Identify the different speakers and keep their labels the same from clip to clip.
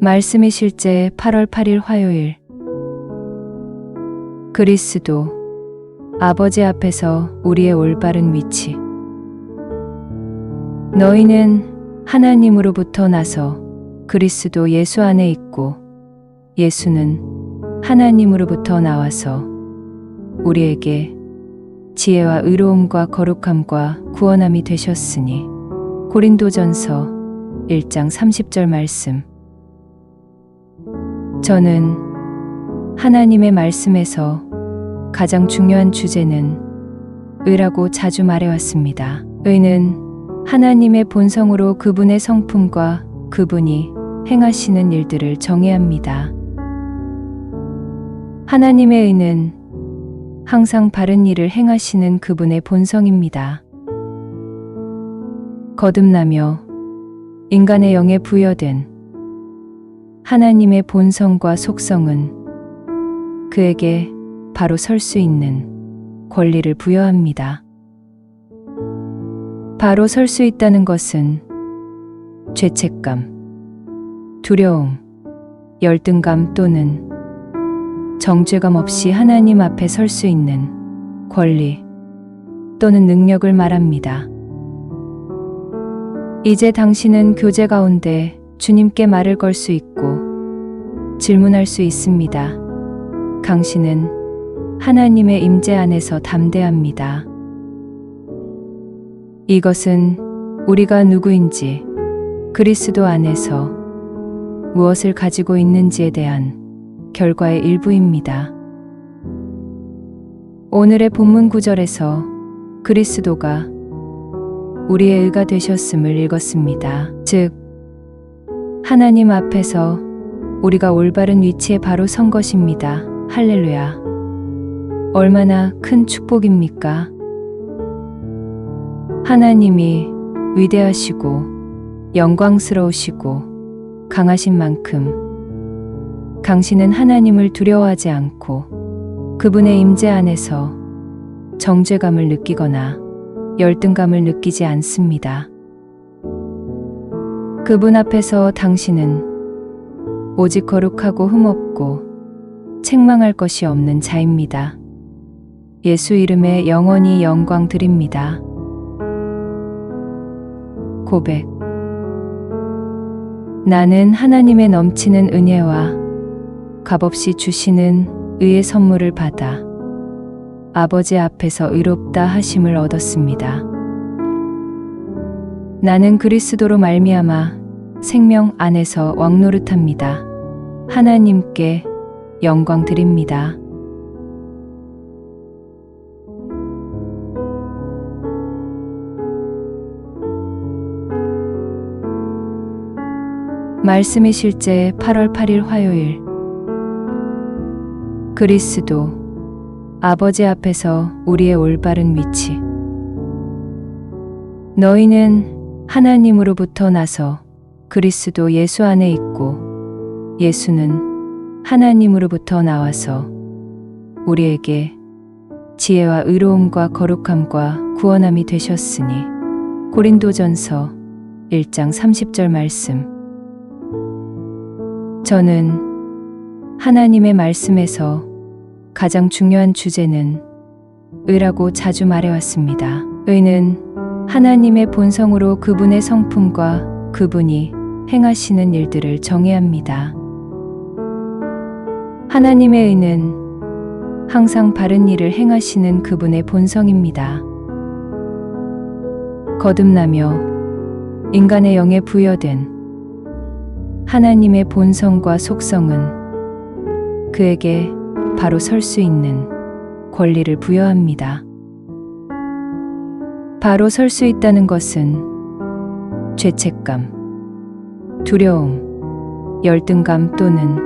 Speaker 1: 말씀의 실제 8월 8일 화요일. 그리스도, 아버지 앞에서 우리의 올바른 위치. 너희는 하나님으로부터 나서 그리스도 예수 안에 있고, 예수는 하나님으로부터 나와서 우리에게 지혜와 의로움과 거룩함과 구원함이 되셨으니. 고린도전서 1장 30절 말씀. 저는 하나님의 말씀에서 가장 중요한 주제는 의라고 자주 말해왔습니다. 의는 하나님의 본성으로 그분의 성품과 그분이 행하시는 일들을 정의합니다. 하나님의 의는 항상 바른 일을 행하시는 그분의 본성입니다. 거듭나며 인간의 영에 부여된 하나님의 본성과 속성은 그에게 바로 설 수 있는 권리를 부여합니다. 바로 설 수 있다는 것은 죄책감, 두려움, 열등감 또는 정죄감 없이 하나님 앞에 설 수 있는 권리 또는 능력을 말합니다. 이제 당신은 교제 가운데 주님께 말을 걸 수 있고 질문할 수 있습니다. 당신은 하나님의 임재 안에서 담대합니다. 이것은 우리가 누구인지, 그리스도 안에서 무엇을 가지고 있는지에 대한 결과의 일부입니다. 오늘의 본문 구절에서 그리스도가 우리의 의가 되셨음을 읽었습니다. 즉, 하나님 앞에서 우리가 올바른 위치에 바로 선 것입니다. 할렐루야. 얼마나 큰 축복입니까? 하나님이 위대하시고 영광스러우시고 강하신 만큼 당신은 하나님을 두려워하지 않고 그분의 임재 안에서 정죄감을 느끼거나 열등감을 느끼지 않습니다. 그분 앞에서 당신은 오직 거룩하고 흠없고 책망할 것이 없는 자입니다. 예수 이름에 영원히 영광 드립니다. 고백. 나는 하나님의 넘치는 은혜와 값없이 주시는 의의 선물을 받아 아버지 앞에서 의롭다 하심을 얻었습니다. 나는 그리스도로 말미암아 생명 안에서 왕노릇합니다. 하나님께 영광 드립니다. 말씀의 실제 8월 8일 화요일. 그리스도, 아버지 앞에서 우리의 올바른 위치. 너희는 하나님으로부터 나서 그리스도 예수 안에 있고, 예수는 하나님으로부터 나와서 우리에게 지혜와 의로움과 거룩함과 구원함이 되셨으니. 고린도전서 1장 30절 말씀. 저는 하나님의 말씀에서 가장 중요한 주제는 의라고 자주 말해왔습니다. 의는 하나님의 본성으로 그분의 성품과 그분이 행하시는 일들을 정의합니다. 하나님의 의는 항상 바른 일을 행하시는 그분의 본성입니다. 거듭나며 인간의 영에 부여된 하나님의 본성과 속성은 그에게 바로 설 수 있는 권리를 부여합니다. 바로 설 수 있다는 것은 죄책감, 두려움, 열등감 또는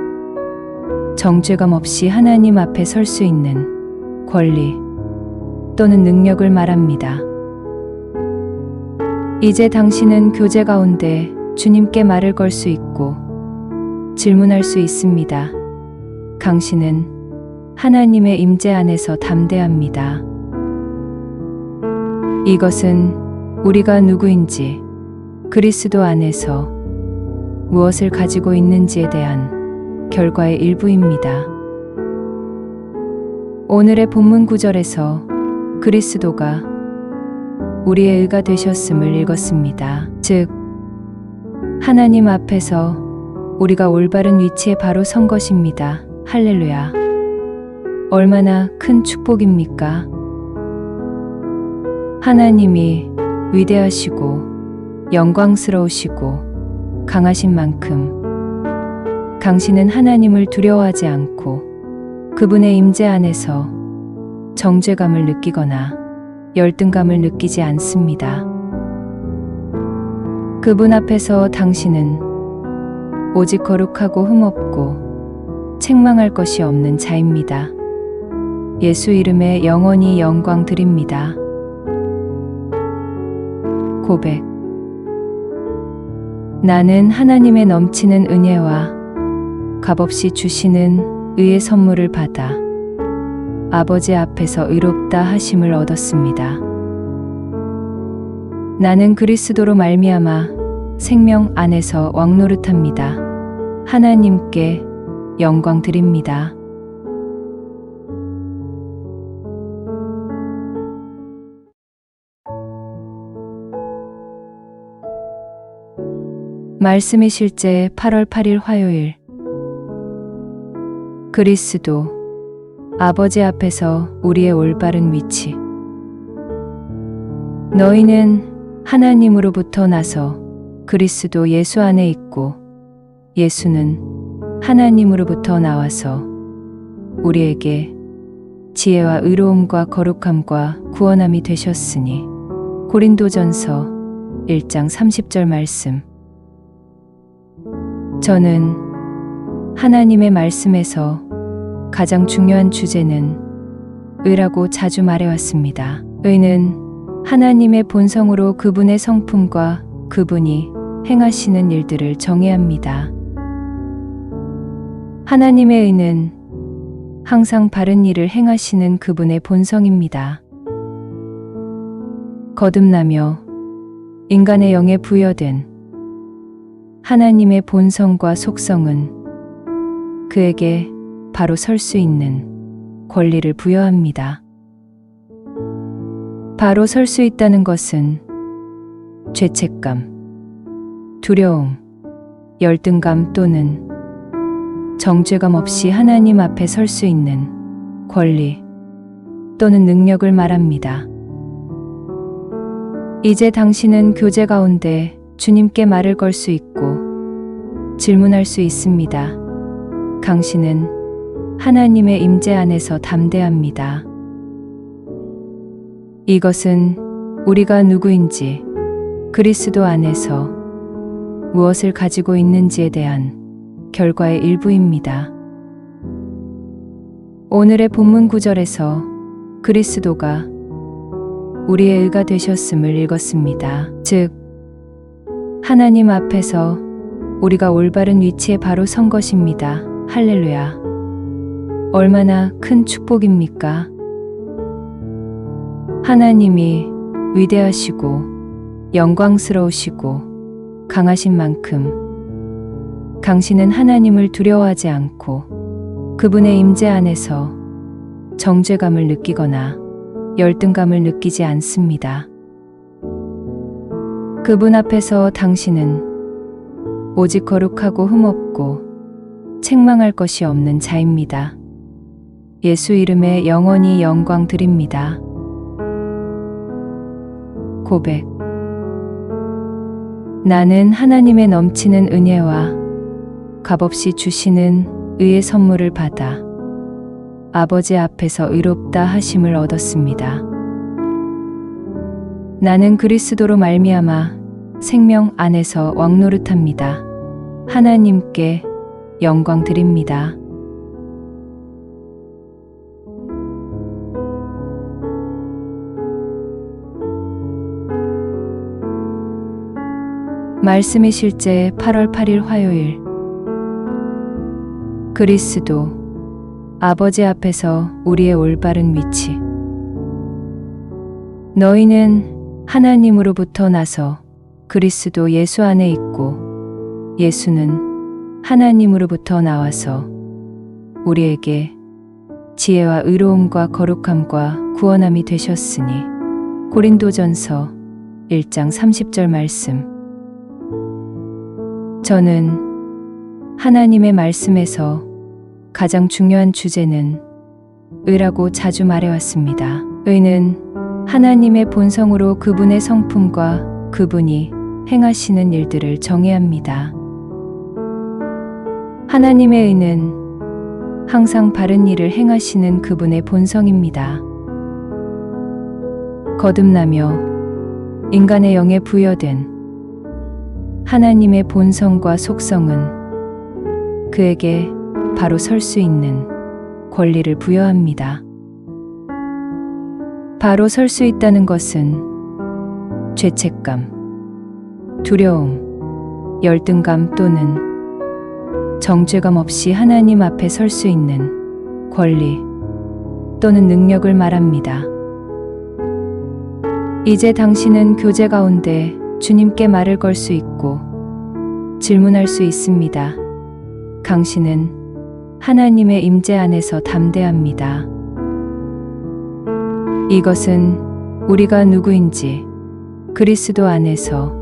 Speaker 1: 정죄감 없이 하나님 앞에 설 수 있는 권리 또는 능력을 말합니다. 이제 당신은 교제 가운데 주님께 말을 걸 수 있고 질문할 수 있습니다. 당신은 하나님의 임재 안에서 담대합니다. 이것은 우리가 누구인지, 그리스도 안에서 무엇을 가지고 있는지에 대한 결과의 일부입니다. 오늘의 본문 구절에서 그리스도가 우리의 의가 되셨음을 읽었습니다. 즉, 하나님 앞에서 우리가 올바른 위치에 바로 선 것입니다. 할렐루야. 얼마나 큰 축복입니까? 하나님이 위대하시고 영광스러우시고 강하신 만큼 당신은 하나님을 두려워하지 않고 그분의 임재 안에서 정죄감을 느끼거나 열등감을 느끼지 않습니다. 그분 앞에서 당신은 오직 거룩하고 흠없고 책망할 것이 없는 자입니다. 예수 이름에 영원히 영광 드립니다. 고백. 나는 하나님의 넘치는 은혜와 값없이 주시는 의의 선물을 받아 아버지 앞에서 의롭다 하심을 얻었습니다. 나는 그리스도로 말미암아 생명 안에서 왕노릇합니다. 하나님께 영광 드립니다. 말씀의 실제 8월 8일 화요일. 그리스도 아버지 앞에서 우리의 올바른 위치. 너희는 하나님으로부터 나서 그리스도 예수 안에 있고 예수는 하나님으로부터 나와서 우리에게 지혜와 의로움과 거룩함과 구원함이 되셨으니. 고린도전서 1장 30절 말씀. 저는 하나님의 말씀에서 가장 중요한 주제는 의라고 자주 말해왔습니다. 의는 하나님의 본성으로 그분의 성품과 그분이 행하시는 일들을 정의합니다. 하나님의 의는 항상 바른 일을 행하시는 그분의 본성입니다. 거듭나며 인간의 영에 부여된 하나님의 본성과 속성은 그에게 바로 설 수 있는 권리를 부여합니다. 바로 설 수 있다는 것은 죄책감, 두려움, 열등감 또는 정죄감 없이 하나님 앞에 설 수 있는 권리 또는 능력을 말합니다. 이제 당신은 교제 가운데 주님께 말을 걸 수 있고 질문할 수 있습니다. 당신은 하나님의 임재 안에서 담대합니다. 이것은 우리가 누구인지, 그리스도 안에서 무엇을 가지고 있는지에 대한 결과의 일부입니다. 오늘의 본문 구절에서 그리스도가 우리의 의가 되셨음을 읽었습니다. 즉, 하나님 앞에서 우리가 올바른 위치에 바로 선 것입니다. 할렐루야. 얼마나 큰 축복입니까? 하나님이 위대하시고 영광스러우시고 강하신 만큼 당신은 하나님을 두려워하지 않고 그분의 임재 안에서 정죄감을 느끼거나 열등감을 느끼지 않습니다. 그분 앞에서 당신은 오직 거룩하고 흠없고 책망할 것이 없는 자입니다. 예수 이름에 영원히 영광 드립니다. 고백. 나는 하나님의 넘치는 은혜와 값없이 주시는 의의 선물을 받아 아버지 앞에서 의롭다 하심을 얻었습니다. 나는 그리스도로 말미암아 생명 안에서 왕노릇합니다. 하나님께 영광 드립니다. 말씀의 실제 8월 8일 화요일. 그리스도 아버지 앞에서 우리의 올바른 위치. 너희는 하나님으로부터 나서 그리스도 예수 안에 있고 예수는 하나님으로부터 나와서 우리에게 지혜와 의로움과 거룩함과 구원함이 되셨으니 고린도전서 1장 30절 말씀. 저는 하나님의 말씀에서 가장 중요한 주제는 의라고 자주 말해왔습니다. 의는 하나님의 본성으로 그분의 성품과 그분이 행하시는 일들을 정해야 합니다. 하나님의 의는 항상 바른 일을 행하시는 그분의 본성입니다. 거듭나며 인간의 영에 부여된 하나님의 본성과 속성은 그에게 바로 설 수 있는 권리를 부여합니다. 바로 설 수 있다는 것은 죄책감, 두려움, 열등감 또는 정죄감 없이 하나님 앞에 설 수 있는 권리 또는 능력을 말합니다. 이제 당신은 교제 가운데 주님께 말을 걸 수 있고 질문할 수 있습니다. 당신은 하나님의 임재 안에서 담대합니다. 이것은 우리가 누구인지, 그리스도 안에서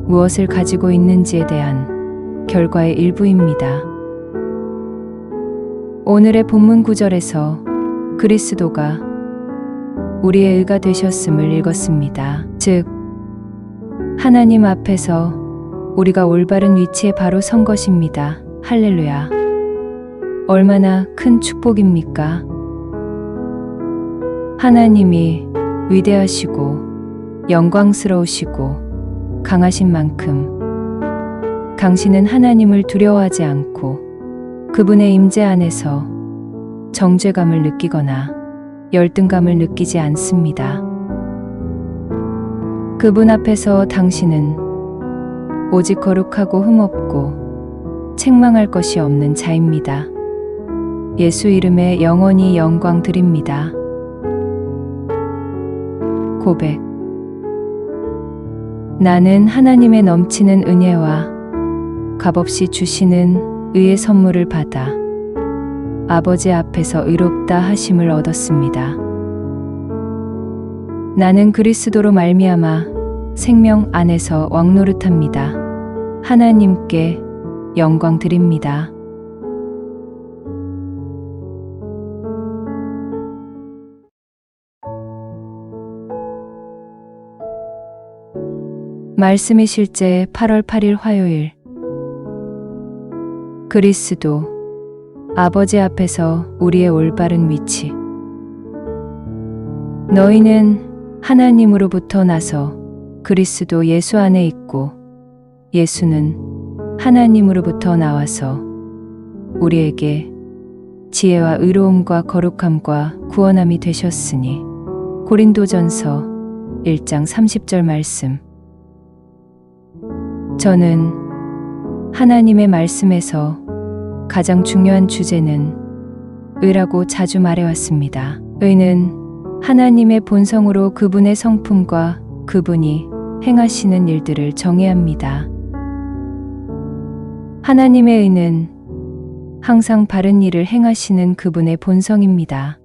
Speaker 1: 무엇을 가지고 있는지에 대한 결과의 일부입니다. 오늘의 본문 구절에서 그리스도가 우리의 의가 되셨음을 읽었습니다. 즉, 하나님 앞에서 우리가 올바른 위치에 바로 선 것입니다. 할렐루야. 얼마나 큰 축복입니까? 하나님이 위대하시고 영광스러우시고 강하신 만큼 당신은 하나님을 두려워하지 않고 그분의 임재 안에서 정죄감을 느끼거나 열등감을 느끼지 않습니다. 그분 앞에서 당신은 오직 거룩하고 흠없고 책망할 것이 없는 자입니다. 예수 이름에 영원히 영광 드립니다. 고백. 나는 하나님의 넘치는 은혜와 값없이 주시는 의의 선물을 받아 아버지 앞에서 의롭다 하심을 얻었습니다. 나는 그리스도로 말미암아 생명 안에서 왕노릇합니다. 하나님께 영광 드립니다. 말씀이 실제 8월 8일 화요일. 그리스도 아버지 앞에서 우리의 올바른 위치. 너희는 하나님으로부터 나서 그리스도 예수 안에 있고 예수는 하나님으로부터 나와서 우리에게 지혜와 의로움과 거룩함과 구원함이 되셨으니 고린도전서 1장 30절 말씀. 저는 하나님의 말씀에서 가장 중요한 주제는 의라고 자주 말해왔습니다. 의는 하나님의 본성으로 그분의 성품과 그분이 행하시는 일들을 정해야 합니다. 하나님의 의는 항상 바른 일을 행하시는 그분의 본성입니다.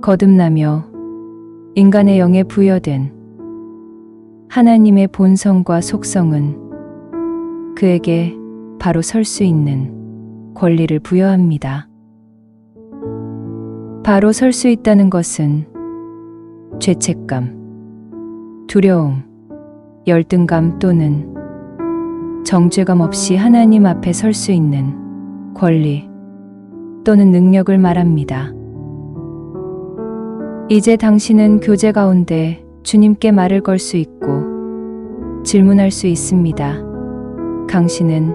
Speaker 1: 거듭나며 인간의 영에 부여된 하나님의 본성과 속성은 그에게 바로 설 수 있는 권리를 부여합니다. 바로 설 수 있다는 것은 죄책감, 두려움, 열등감 또는 정죄감 없이 하나님 앞에 설 수 있는 권리 또는 능력을 말합니다. 이제 당신은 교제 가운데 주님께 말을 걸 수 있고 질문할 수 있습니다. 당신은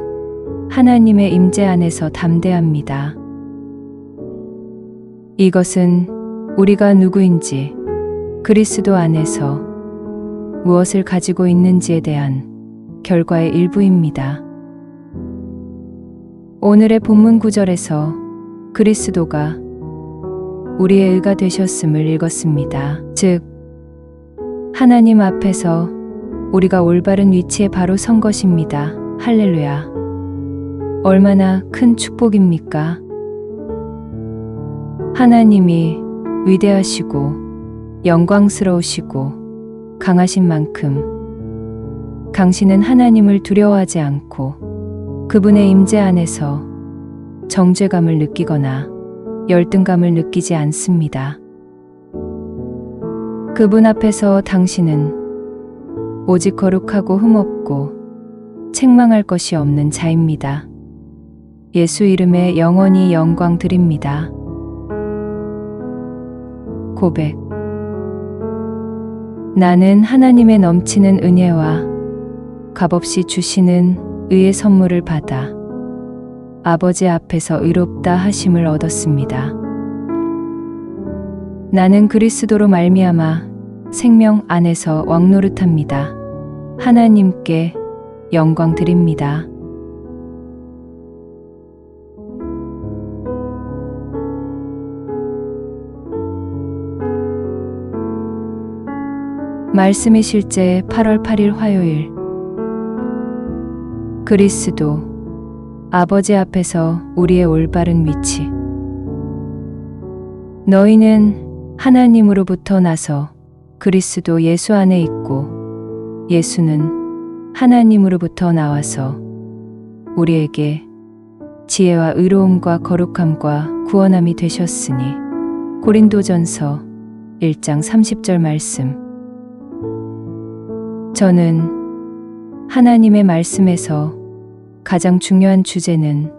Speaker 1: 하나님의 임재 안에서 담대합니다. 이것은 우리가 누구인지, 그리스도 안에서 무엇을 가지고 있는지에 대한 결과의 일부입니다. 오늘의 본문 구절에서 그리스도가 우리의 의가 되셨음을 읽었습니다. 즉, 하나님 앞에서 우리가 올바른 위치에 바로 선 것입니다. 할렐루야. 얼마나 큰 축복입니까? 하나님이 위대하시고 영광스러우시고 강하신 만큼 당신은 하나님을 두려워하지 않고 그분의 임재 안에서 정죄감을 느끼거나 열등감을 느끼지 않습니다. 그분 앞에서 당신은 오직 거룩하고 흠없고 책망할 것이 없는 자입니다. 예수 이름에 영원히 영광 드립니다. 고백. 나는 하나님의 넘치는 은혜와 값없이 주시는 의의 선물을 받아 아버지 앞에서 의롭다 하심을 얻었습니다. 나는 그리스도로 말미암아 생명 안에서 왕노릇합니다. 하나님께 영광 드립니다. 말씀의 실제 8월 8일 화요일. 그리스도 아버지 앞에서 우리의 올바른 위치. 너희는 하나님으로부터 나서 그리스도 예수 안에 있고 예수는 하나님으로부터 나와서 우리에게 지혜와 의로움과 거룩함과 구원함이 되셨으니. 고린도전서 1장 30절 말씀. 저는 하나님의 말씀에서 가장 중요한 주제는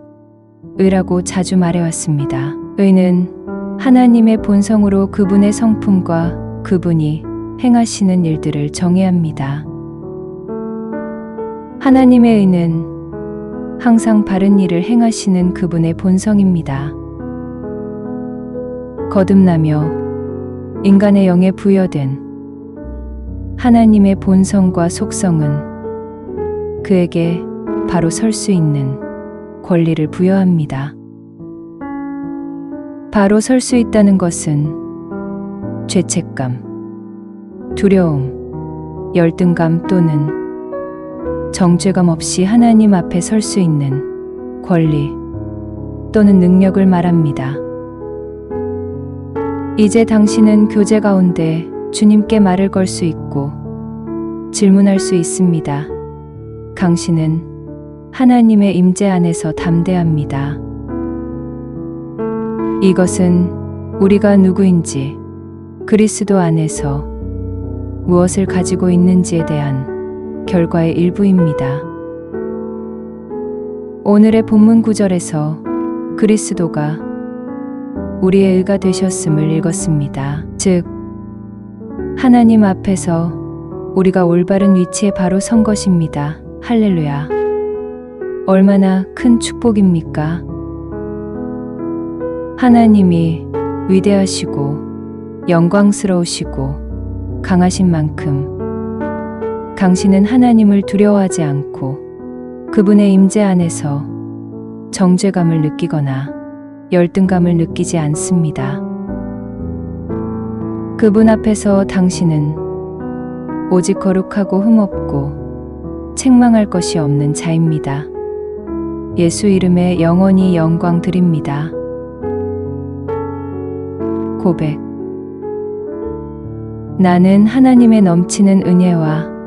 Speaker 1: 의라고 자주 말해왔습니다. 의는 하나님의 본성으로 그분의 성품과 그분이 행하시는 일들을 정의합니다. 하나님의 의는 항상 바른 일을 행하시는 그분의 본성입니다. 거듭나며 인간의 영에 부여된 하나님의 본성과 속성은 그에게 바로 설 수 있는 권리를 부여합니다. 바로 설 수 있다는 것은 죄책감, 두려움, 열등감 또는 정죄감 없이 하나님 앞에 설 수 있는 권리 또는 능력을 말합니다. 이제 당신은 교제 가운데 주님께 말을 걸 수 있고 질문할 수 있습니다. 당신은 하나님의 임재 안에서 담대합니다. 이것은 우리가 누구인지, 그리스도 안에서 무엇을 가지고 있는지에 대한 결과의 일부입니다. 오늘의 본문 구절에서 그리스도가 우리의 의가 되셨음을 읽었습니다. 즉, 하나님 앞에서 우리가 올바른 위치에 바로 선 것입니다. 할렐루야. 얼마나 큰 축복입니까? 하나님이 위대하시고 영광스러우시고 강하신 만큼 당신은 하나님을 두려워하지 않고 그분의 임재 안에서 정죄감을 느끼거나 열등감을 느끼지 않습니다. 그분 앞에서 당신은 오직 거룩하고 흠없고 책망할 것이 없는 자입니다. 예수 이름에 영원히 영광 드립니다. 고백. 나는 하나님의 넘치는 은혜와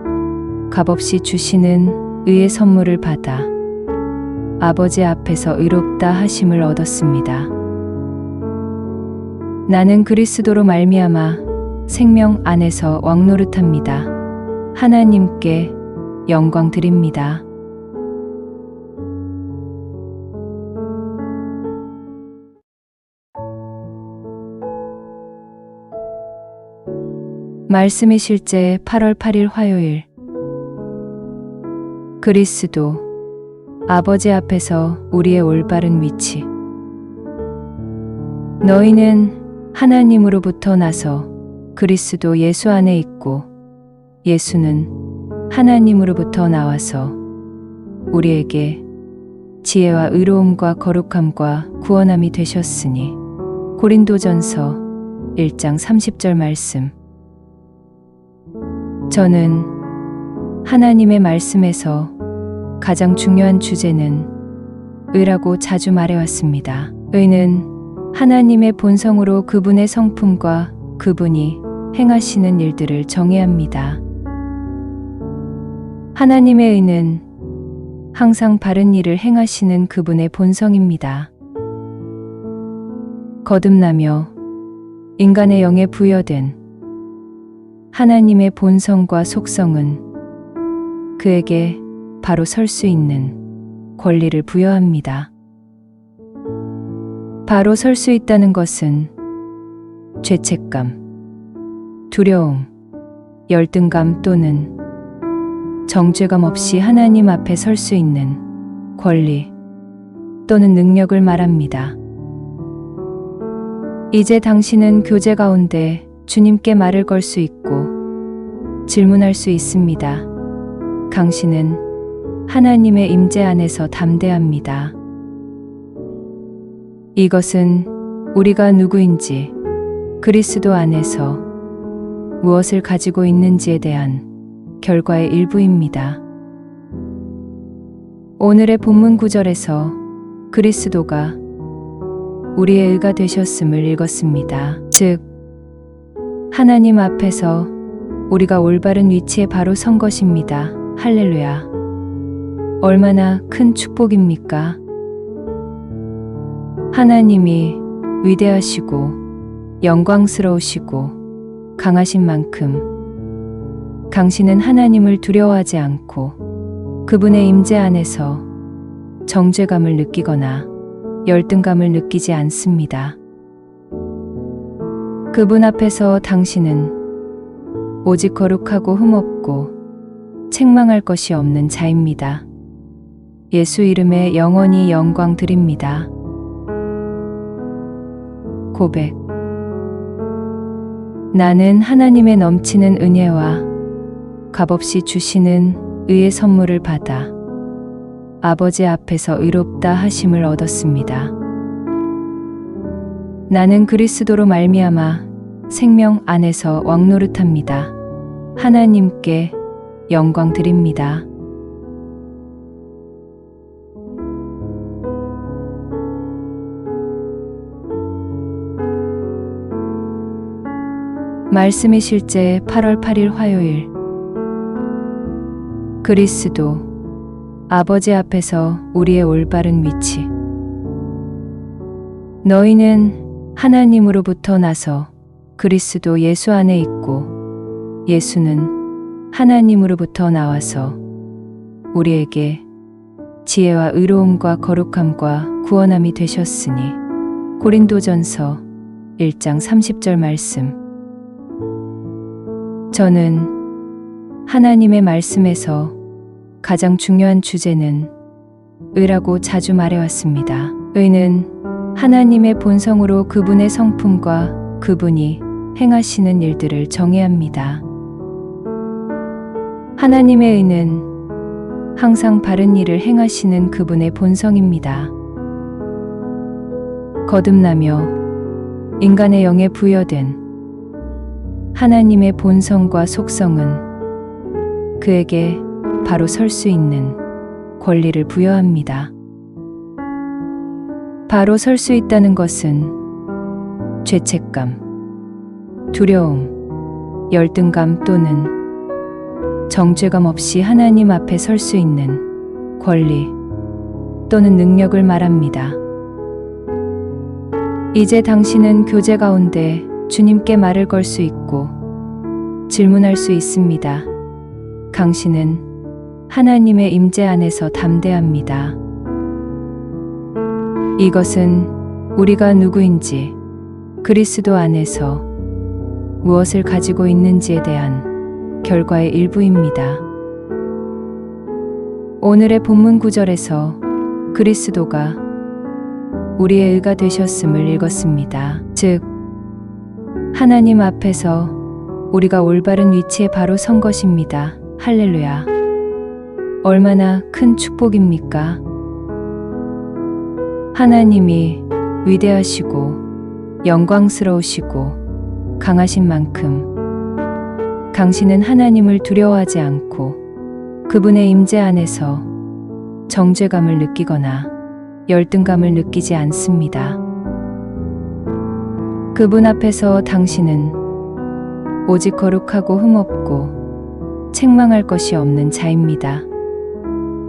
Speaker 1: 값없이 주시는 의의 선물을 받아 아버지 앞에서 의롭다 하심을 얻었습니다. 나는 그리스도로 말미암아 생명 안에서 왕노릇합니다. 하나님께 영광 드립니다. 말씀의 실제 8월 8일 화요일. 그리스도 아버지 앞에서 우리의 올바른 위치. 너희는 하나님으로부터 나서 그리스도 예수 안에 있고 예수는 하나님으로부터 나와서 우리에게 지혜와 의로움과 거룩함과 구원함이 되셨으니. 고린도전서 1장 30절 말씀. 저는 하나님의 말씀에서 가장 중요한 주제는 의라고 자주 말해왔습니다. 의는 하나님의 본성으로 그분의 성품과 그분이 행하시는 일들을 정해야 합니다. 하나님의 의는 항상 바른 일을 행하시는 그분의 본성입니다. 거듭나며 인간의 영에 부여된 하나님의 본성과 속성은 그에게 바로 설 수 있는 권리를 부여합니다. 바로 설 수 있다는 것은 죄책감, 두려움, 열등감 또는 정죄감 없이 하나님 앞에 설 수 있는 권리 또는 능력을 말합니다. 이제 당신은 교제 가운데 주님께 말을 걸 수 있고 질문할 수 있습니다. 당신은 하나님의 임재 안에서 담대합니다. 이것은 우리가 누구인지, 그리스도 안에서 무엇을 가지고 있는지에 대한 결과의 일부입니다. 오늘의 본문 구절에서 그리스도가 우리의 의가 되셨음을 읽었습니다. 즉, 하나님 앞에서 우리가 올바른 위치에 바로 선 것입니다. 할렐루야. 얼마나 큰 축복입니까? 하나님이 위대하시고 영광스러우시고 강하신 만큼 당신은 하나님을 두려워하지 않고 그분의 임재 안에서 정죄감을 느끼거나 열등감을 느끼지 않습니다. 그분 앞에서 당신은 오직 거룩하고 흠없고 책망할 것이 없는 자입니다. 예수 이름에 영원히 영광 드립니다. 고백. 나는 하나님의 넘치는 은혜와 값없이 주시는 의의 선물을 받아 아버지 앞에서 의롭다 하심을 얻었습니다. 나는 그리스도로 말미암아 생명 안에서 왕노릇합니다. 하나님께 영광 드립니다. 말씀의 실제 8월 8일 화요일. 그리스도 아버지 앞에서 우리의 올바른 위치. 너희는 하나님으로부터 나서 그리스도 예수 안에 있고 예수는 하나님으로부터 나와서 우리에게 지혜와 의로움과 거룩함과 구원함이 되셨으니. 고린도전서 1장 30절 말씀. 저는 하나님의 말씀에서 가장 중요한 주제는 의라고 자주 말해왔습니다. 의는 하나님의 본성으로 그분의 성품과 그분이 행하시는 일들을 정해야 합니다. 하나님의 의는 항상 바른 일을 행하시는 그분의 본성입니다. 거듭나며 인간의 영에 부여된 하나님의 본성과 속성은 그에게 바로 설 수 있는 권리를 부여합니다. 바로 설 수 있다는 것은 죄책감, 두려움, 열등감 또는 정죄감 없이 하나님 앞에 설 수 있는 권리 또는 능력을 말합니다. 이제 당신은 교제 가운데 주님께 말을 걸 수 있고 질문할 수 있습니다. 당신은 하나님의 임재 안에서 담대합니다. 이것은 우리가 누구인지, 그리스도 안에서 무엇을 가지고 있는지에 대한 결과의 일부입니다. 오늘의 본문 구절에서 그리스도가 우리의 의가 되셨음을 읽었습니다. 즉, 하나님 앞에서 우리가 올바른 위치에 바로 선 것입니다. 할렐루야. 얼마나 큰 축복입니까? 하나님이 위대하시고 영광스러우시고 강하신 만큼 당신은 하나님을 두려워하지 않고 그분의 임재 안에서 정죄감을 느끼거나 열등감을 느끼지 않습니다. 그분 앞에서 당신은 오직 거룩하고 흠없고 책망할 것이 없는 자입니다.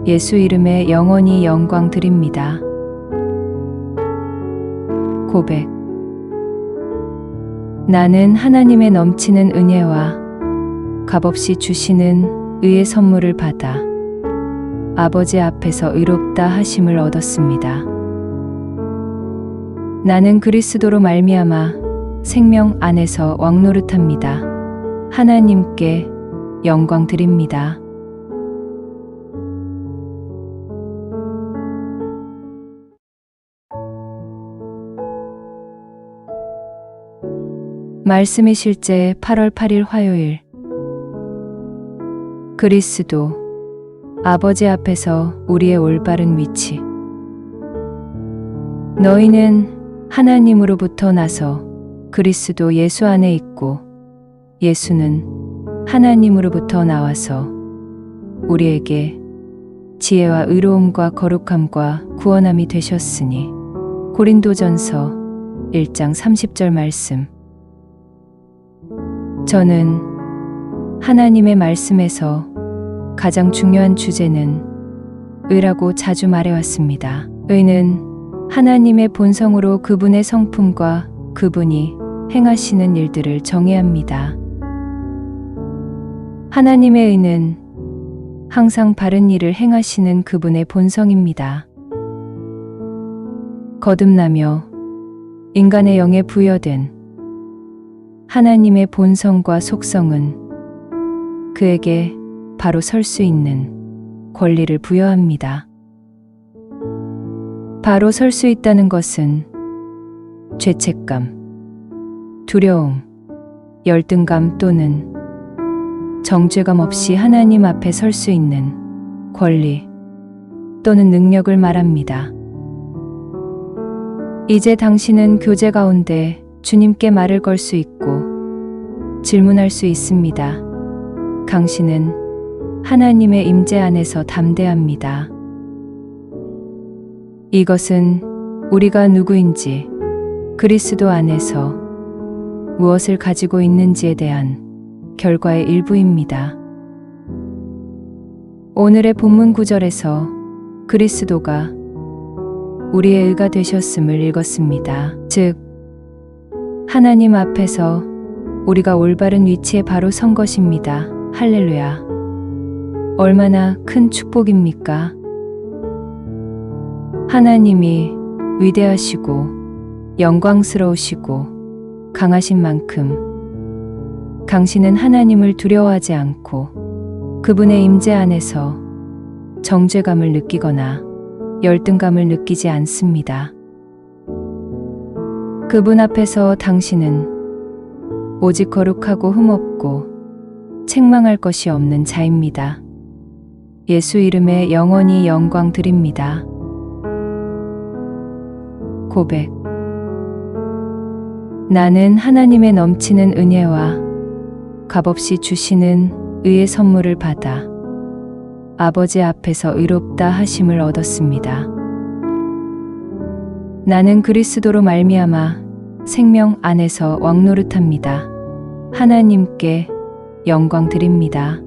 Speaker 1: 예수 이름에 영원히 영광 드립니다. 고백. 나는 하나님의 넘치는 은혜와 값없이 주시는 의의 선물을 받아 아버지 앞에서 의롭다 하심을 얻었습니다. 나는 그리스도로 말미암아 생명 안에서 왕노릇합니다. 하나님께 영광 드립니다. 말씀의 실제 8월 8일 화요일. 그리스도 아버지 앞에서 우리의 올바른 위치. 너희는 하나님으로부터 나서 그리스도 예수 안에 있고 예수는 하나님으로부터 나와서 우리에게 지혜와 의로움과 거룩함과 구원함이 되셨으니. 고린도전서 1장 30절 말씀. 저는 하나님의 말씀에서 가장 중요한 주제는 의라고 자주 말해왔습니다. 의는 하나님의 본성으로 그분의 성품과 그분이 행하시는 일들을 정의합니다. 하나님의 의는 항상 바른 일을 행하시는 그분의 본성입니다. 거듭나며 인간의 영에 부여된 하나님의 본성과 속성은 그에게 바로 설 수 있는 권리를 부여합니다. 바로 설 수 있다는 것은 죄책감, 두려움, 열등감 또는 정죄감 없이 하나님 앞에 설 수 있는 권리 또는 능력을 말합니다. 이제 당신은 교제 가운데 주님께 말을 걸 수 있고 질문할 수 있습니다. 당신은 하나님의 임재 안에서 담대합니다. 이것은 우리가 누구인지, 그리스도 안에서 무엇을 가지고 있는지에 대한 결과의 일부입니다. 오늘의 본문 구절에서 그리스도가 우리의 의가 되셨음을 읽었습니다. 즉, 하나님 앞에서 우리가 올바른 위치에 바로 선 것입니다. 할렐루야. 얼마나 큰 축복입니까? 하나님이 위대하시고 영광스러우시고 강하신 만큼 당신은 하나님을 두려워하지 않고 그분의 임재 안에서 정죄감을 느끼거나 열등감을 느끼지 않습니다. 그분 앞에서 당신은 오직 거룩하고 흠없고 책망할 것이 없는 자입니다. 예수 이름에 영원히 영광 드립니다. 고백. 나는 하나님의 넘치는 은혜와 값없이 주시는 의의 선물을 받아 아버지 앞에서 의롭다 하심을 얻었습니다. 나는 그리스도로 말미암아 생명 안에서 왕노릇합니다. 하나님께 영광 드립니다.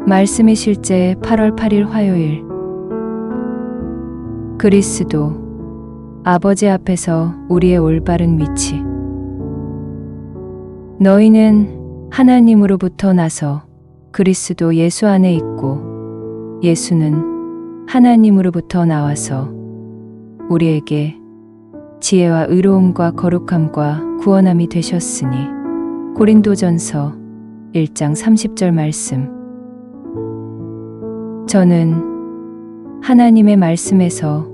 Speaker 1: 말씀의 실제 8월 8일 화요일. 그리스도 아버지 앞에서 우리의 올바른 위치. 너희는 하나님으로부터 나서 그리스도 예수 안에 있고 예수는 하나님으로부터 나와서 우리에게 지혜와 의로움과 거룩함과 구원함이 되셨으니. 고린도전서 1장 30절 말씀. 저는 하나님의 말씀에서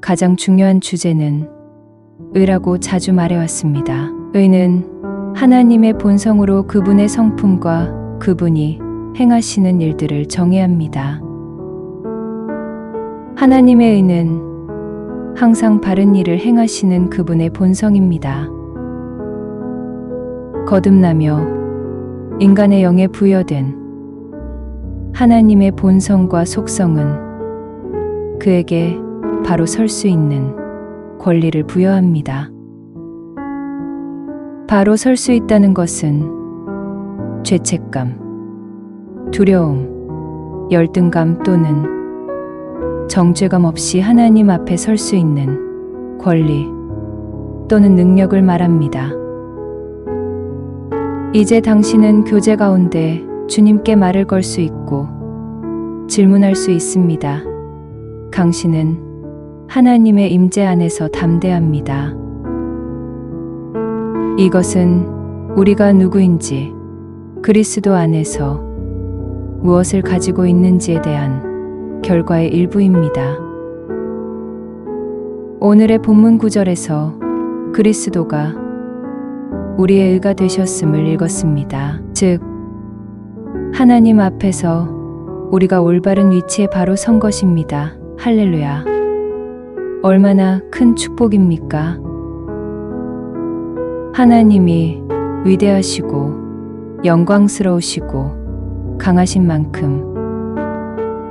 Speaker 1: 가장 중요한 주제는 의라고 자주 말해왔습니다. 의는 하나님의 본성으로 그분의 성품과 그분이 행하시는 일들을 정의합니다. 하나님의 의는 항상 바른 일을 행하시는 그분의 본성입니다. 거듭나며 인간의 영에 부여된 하나님의 본성과 속성은 그에게 바로 설 수 있는 권리를 부여합니다. 바로 설 수 있다는 것은 죄책감, 두려움, 열등감 또는 정죄감 없이 하나님 앞에 설 수 있는 권리 또는 능력을 말합니다. 이제 당신은 교제 가운데 주님께 말을 걸 수 있고 질문할 수 있습니다. 당신은 하나님의 임재 안에서 담대합니다. 이것은 우리가 누구인지, 그리스도 안에서 무엇을 가지고 있는지에 대한 결과의 일부입니다. 오늘의 본문 구절에서 그리스도가 우리의 의가 되셨음을 읽었습니다. 즉, 하나님 앞에서 우리가 올바른 위치에 바로 선 것입니다. 할렐루야. 얼마나 큰 축복입니까? 하나님이 위대하시고 영광스러우시고 강하신 만큼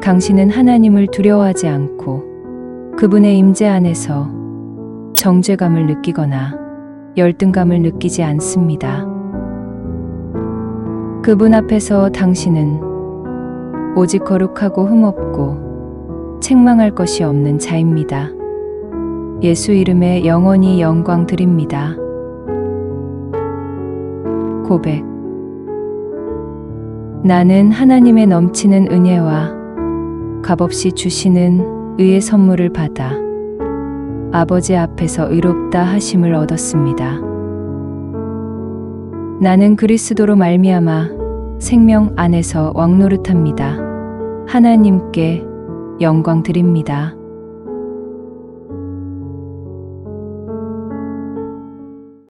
Speaker 1: 당신은 하나님을 두려워하지 않고 그분의 임재 안에서 정죄감을 느끼거나 열등감을 느끼지 않습니다. 그분 앞에서 당신은 오직 거룩하고 흠없고 책망할 것이 없는 자입니다. 예수 이름에 영원히 영광 드립니다. 고백. 나는 하나님의 넘치는 은혜와 값없이 주시는 의의 선물을 받아 아버지 앞에서 의롭다 하심을 얻었습니다. 나는 그리스도로 말미암아 생명 안에서 왕노릇합니다. 하나님께 영광 드립니다.